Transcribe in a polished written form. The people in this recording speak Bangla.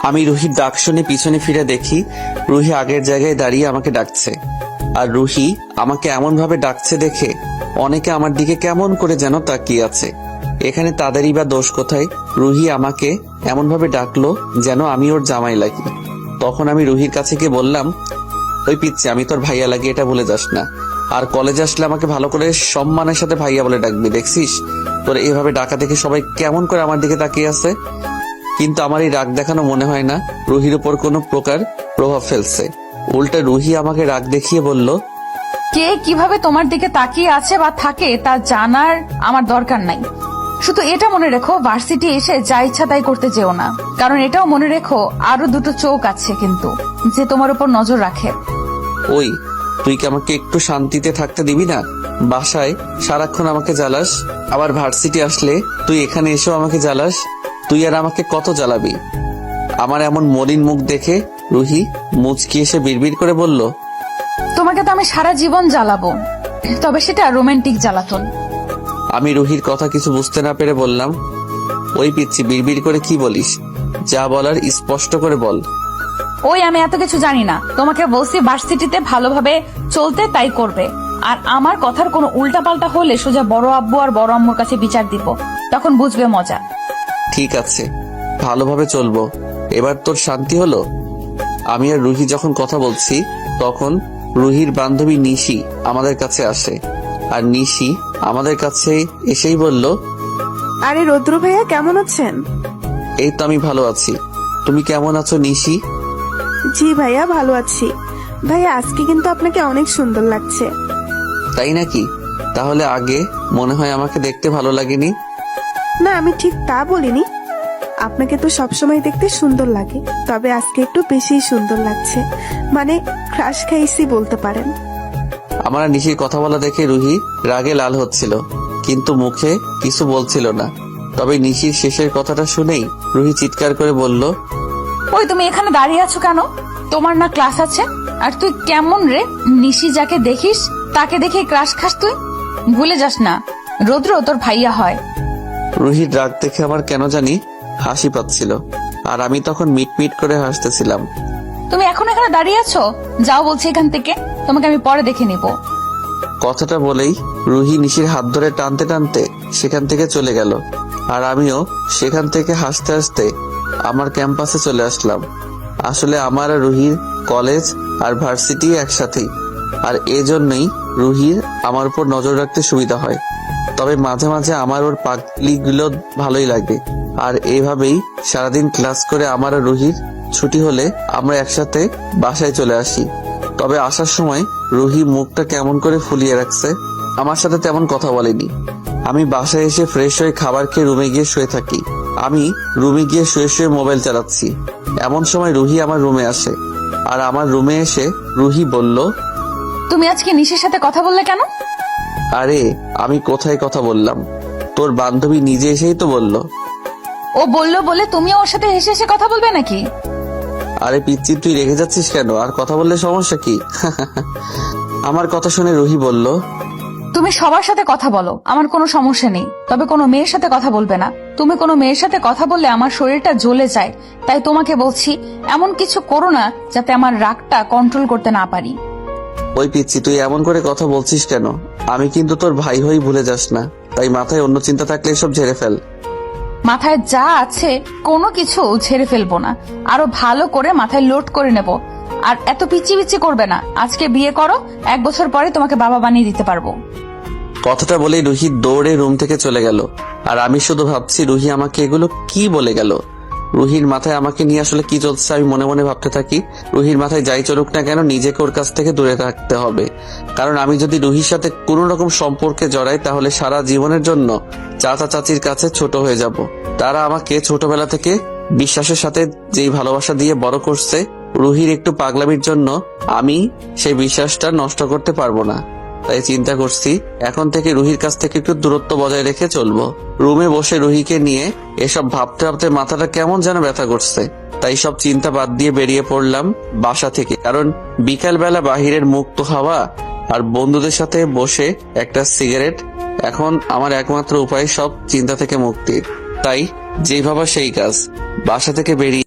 আমি রুহির ডাক শুনে পিছনে ফিরে দেখি রুহি আগের জায়গায় দাঁড়িয়ে আমাকে ডাকছে। আর রুহি আমাকে এমন ভাবে ডাকছে দেখে অনেকে আমার দিকে কেমন করে যেন তাকিয়ে আছে। এখানে তাদেরই বা দোষ কোথায়? রুহি আমাকে এমন ভাবে ডাকলো যেন আমি ওর জামাই লাগি। তখন আমি রুহির কাছে গিয়ে বললাম, ওই পিচ্ছি, আমি তোর ভাইয়া লাগি, এটা ভুলে যাস না। আর কলেজে আসলে আমাকে ভালো করে সম্মানের সাথে ভাইয়া বলে ডাকবি। দেখছিস তোর এভাবে ডাকা দেখে সবাই কেমন করে আমার দিকে তাকিয়ে আছে। কিন্তু আমার এই রাগ দেখানো মনে হয় না রুহির উপর কোনো প্রকার প্রভাব ফেলছে। উল্টা রুহি আমাকে রাগ দেখিয়ে বলল, কে কিভাবে তোমার দিকে তাকিয়ে আছে বা থাকে তা জানার আমার দরকার নাই। শুধু এটা মনে রেখো, ভার্সিটি এসে যা ইচ্ছা তাই করতে যেও না। কারণ এটাও মনে রেখো, আরো দুটো চোখ আছে কিন্তু, যে তোমার উপর নজর রাখে। ওই তুই কি আমাকে একটু শান্তিতে থাকতে দিবি না? বাসায় সারাক্ষণ আমাকে জ্বালাস, আবার ভার্সিটি আসলে তুই এখানে এসেও আমাকে জ্বালাস। তুই আর আমাকে কত জ্বালাবি? আমার এমন মলিন মুখ দেখে রুহি মুচকি এসে বিড়বিড় করে বলল, তোমাকে তো আমি সারা জীবন জ্বালাবো, তবে সেটা রোমান্টিক জ্বালাতন। আমি রুহির কথা কিছু বুঝতে না পেরে বললাম, ওই পিচ্ছি, বিড়বিড় করে কি বলিস? যা বলার স্পষ্ট করে বল। ওই আমি এত কিছু জানি না, তোমাকে বলছি ভার্সিটিতে ভালোভাবে চলতে, তাই করবে। আর আমার কথার কোনো উল্টাপাল্টা হলে সোজা বড় আব্বু আর বড় আম্মুর কাছে বিচার দিব, তখন বুঝবে মজা। ঠিক আছে, ভালোভাবে চলবো। এবার তোর শান্তি হলো? আমি আর রুহি যখন কথা বলছি তখন রুহির বান্ধবী নিশি আমাদের কাছে আসে। আর নিশি আমাদের কাছে এসেই বলল, আরে রৌদ্র ভাইয়া, কেমন আছেন? এই তো আমি ভালো আছি, তুমি কেমন আছো নিশি? জি ভাইয়া, ভালো আছি। ভাইয়া, আজকে কিন্তু আপনাকে অনেক সুন্দর লাগছে। তাই নাকি? তাহলে আগে মনে হয় আমাকে দেখতে ভালো লাগেনি। না, আমি ঠিক তা বলিনি। আপনাকে তো সবসময় দেখতে সুন্দর লাগে, তবে আজকে একটু বেশি সুন্দর লাগছে। মানে ক্রাশ খাইছি বলতে পারেন। আমার আর নিশির কথা বলা দেখে রুহি রাগে লাল হচ্ছিল, কিন্তু মুখে কিছু বলছিল না। তবে নিশির শেষের কথাটা শুনেই রুহি চিৎকার করে বলল, ওই তুমি এখানে দাঁড়িয়ে আছো কেন? তোমার না ক্লাস আছে? আর তুই কেমন রে, নিশি যাকে দেখিস তাকে দেখে ক্রাশ খাস তুই? ভুলে যাস না, রৌদ্র তোর ভাইয়া হয়। রুহির রাগ দেখে আমার কেন জানি হাসি পাচ্ছিল, আর আমি তখন মিটমিট করে হাসতেছিলাম। তুমি এখন এখানে দাঁড়িয়ে আছো, যাও বলছি এখান থেকে, তোমাকে আমি পরে দেখে নিব। কথাটা বলেই রুহি নিশির হাত ধরে টানতে টানতে সেখান থেকে চলে গেল। আর আমিও সেখান থেকে হাসতে হাসতে আমার ক্যাম্পাসে চলে আসলাম। আসলে আমার আর রুহির কলেজ আর ভার্সিটি একসাথেই, আর এজন্যই রুহির আমার উপর নজর রাখতে সুবিধা হয়। তবে মাঝে মাঝে আমার ওর পাগলিগুলো ভালোই লাগে। আর এইভাবেই সারাদিন ক্লাস করে আমার আর রুহির ছুটি হলে আমরা একসাথে বাসায় চলে আসি। তবে আসার সময় রুহি মুখটা কেমন করে ফুলিয়ে রাখছে, আমার সাথে তেমন কথা বলেনি। আমি বাসায় এসে ফ্রেশ হয়ে খাবার খেয়ে রুমে গিয়ে শুয়ে থাকি। আমি রুমে গিয়ে শুয়ে শুয়ে মোবাইল চালাচ্ছি, এমন সময় রুহি আমার রুমে আসে। আর আমার রুমে এসে রুহি বলল, তুমি আজকে নিশির সাথে কথা বললে কেন? আরে আমি কোথায় কথা বললাম, তোর বান্ধবী নিজে এসেই তো বলল। ও বললো বলে তুমিও ওর সাথে হেসে হেসে কথা বলবে নাকি? আরে পিচ্ছি, তুই রেগে যাচ্ছিস কেন? আর কথা বললে সমস্যা কি? আমার কথা শুনে রুহি বলল, তুমি সবার সাথে কথা বলো, আমার কোনো সমস্যা নেই, তবে কোনো মেয়ের সাথে কথা বলবে না। তুমি কোনো মেয়ের সাথে কথা বললে আমার শরীরটা জ্বলে যায়, তাই তোমাকে বলছি এমন কিছু করো না যাতে আমার রাগটা কন্ট্রোল করতে না পারি। ওই পিচ্ছি, তুই এমন করে কথা বলছিস কেন? আমি কিন্তু তোর ভাই হই, ভুলে যাস না। তাই মাথায় অন্য চিন্তা থাকলে এসব ঝেড়ে ফেল। মাথায় যা আছে কোনো কিছু ঝেড়ে ফেলবো না, আরো ভালো করে মাথায় লোড করে নেব। আর এত পিচি পিচি করবে না, আজকে বিয়ে করো, 1 বছর পরে তোমাকে বাবা বানিয়ে দিতে পারবো। কথাটা বলেই রুহি দৌড়ে রুম থেকে চলে গেল। আর আমি শুধু ভাবছি রুহি আমাকে এগুলো কি বলে গেল। রুহির মাথায় আমাকে নিয়ে আসলে কি চলছে আমি মনে মনে ভাবতে থাকি। রুহির মাথায় যাই চলুক না কেন, নিজেকে ওর কাছ থেকে দূরে রাখতে হবে। কারণ আমি যদি রুহির সাথে কোনো রকম সম্পর্কে জড়াই তাহলে সারা জীবনের জন্য চাচা চাচির কাছে ছোট হয়ে যাব। তারা আমাকে ছোটবেলা থেকে বিশ্বাসের সাথে যেই ভালোবাসা দিয়ে বড় করছে, রুহির একটু পাগলামির জন্য আমি সেই বিশ্বাসটা নষ্ট করতে পারবো না। তাই চিন্তা করছি এখন থেকে রুহির কাছ থেকে একটু দূরত্ব বজায় রেখে চলবো। রুমে বসে রুহিকে নিয়ে এসব ভাবতে ভাবতে মাথাটা কেমন যেন ব্যথা করছে। তাই সব চিন্তা বাদ দিয়ে বেরিয়ে পড়লাম বাসা থেকে। কারণ বিকাল বেলা বাহিরের মুক্ত হাওয়া আর বন্ধুদের সাথে বসে একটা সিগারেট এখন আমার একমাত্র উপায় সব চিন্তা থেকে মুক্তির। তাই যেই ভাবা সেই কাজ। বাসা থেকে বেরিয়ে